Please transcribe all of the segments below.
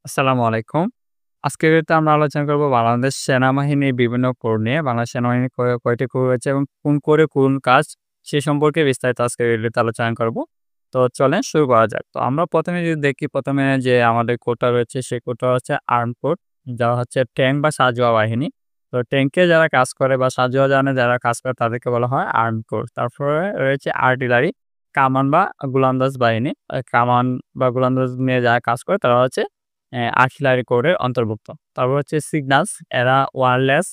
আসসালামু আলাইকুম। আজকের ভিডিওতে আমরা আলোচনা করব বাংলাদেশ সেনাবাহিনীর বিভিন্ন কোর নিয়ে। বাংলাদেশ সেনাবাহিনীর কয়টি কোর রয়েছে এবং কোন কাজ সে সম্পর্কে বিস্তারিত আজকের ভিডিওতে আলোচনা করব। তো চলেন শুরু করা যাক। তো আমরা ১ম এ যদি দেখি ১ম এ যে আমাদের কোরটা রয়েছে সেই কোরটা হচ্ছে আর্ম কোর। যা হচ্ছে ট্যাঙ্ক বা সাঁজোয়া বাহিনী। তো ট্যাঙ্কে যারা কাজ করে বা সাঁজোয়া যানে যারা কাজ করে তাদেরকে বলা হয় আর্ম কোর। তারপরে রয়েছে আর্টিলারি, কামান বা গোলন্দাজ বাহিনী। কামান বা গোলন্দাজ নিয়ে যারা কাজ করে তারা হচ্ছে আর্টিলারি কোরের অন্তর্ভুক্ত। তারপর হচ্ছে সিগনালস, এরা ওয়্যারলেস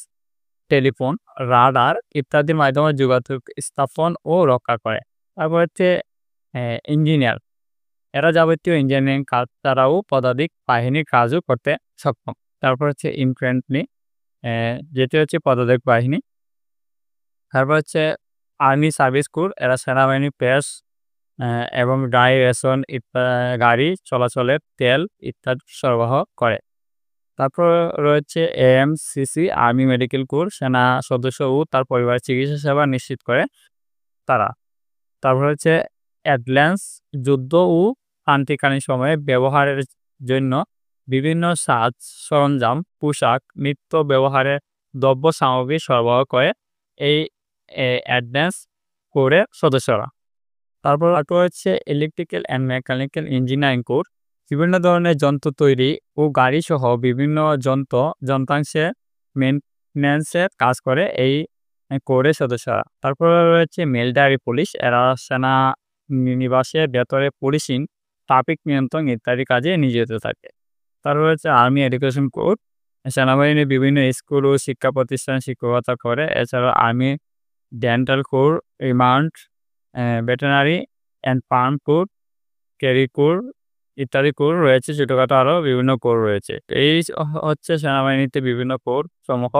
টেলিফোন, রাডার ইত্যাদির মাধ্যমে যোগাযোগ স্থাপন ও রক্ষা করে। তারপর হচ্ছে ইঞ্জিনিয়ার, এরা যাবতীয় ইঞ্জিনিয়ারিং কাজ ছাড়াও পদাতিক বাহিনীর কাজও করতে সক্ষম। তারপর হচ্ছে ইনফ্যান্ট্রি, যেটি হচ্ছে পদাতিক বাহিনী। তারপর হচ্ছে আর্মি সার্ভিস কোর, এরা সেনাবাহিনীর পেস এবং গাড়ি রেশন গাড়ি চলাচলের তেল ইত্যাদি সরবরাহ করে। তারপর রয়েছে এএমসিসি, আর্মি মেডিকেল কোর, সেনা সদস্য ও তার পরিবারের চিকিৎসা সেবা নিশ্চিত করে তারা। তারপর হচ্ছে অ্যাডল্যান্স, যুদ্ধ ও ক্রান্তিকালীন সময়ে ব্যবহারের জন্য বিভিন্ন সাজ সরঞ্জাম, পোশাক, নিত্য ব্যবহারের দ্রব্য সামগ্রী সরবরাহ করে এই অ্যাডভান্স কোরের সদস্যরা। তারপর হচ্ছে electrical and mechanical engineering core, বিভিন্ন ধরনের যন্ত্র তৈরি ও গাড়িসহ বিভিন্ন যন্ত্রাংশের মেইনটেন্যান্সের কাজ করে এই কোরের সদস্যরা। তারপরে রয়েছে মিলিটারি পুলিশ, এরা সেনা নিবাসের ভেতরে পুলিশিং, ট্রাফিক নিয়ন্ত্রণ ইত্যাদি কাজে নিয়োজিত থাকে। তারপর হচ্ছে আর্মি এডুকেশন কোর, সেনাবাহিনীর বিভিন্ন স্কুল ও শিক্ষা প্রতিষ্ঠানে শিক্ষকতা করে। এছাড়াও army dental core, remand, veterinary and farm core, carry core ইত্যাদি কোর রয়েছে। ছোটখাটো আরও বিভিন্ন কোর রয়েছে। এই হচ্ছে সেনাবাহিনীতে বিভিন্ন কোর সমূহ।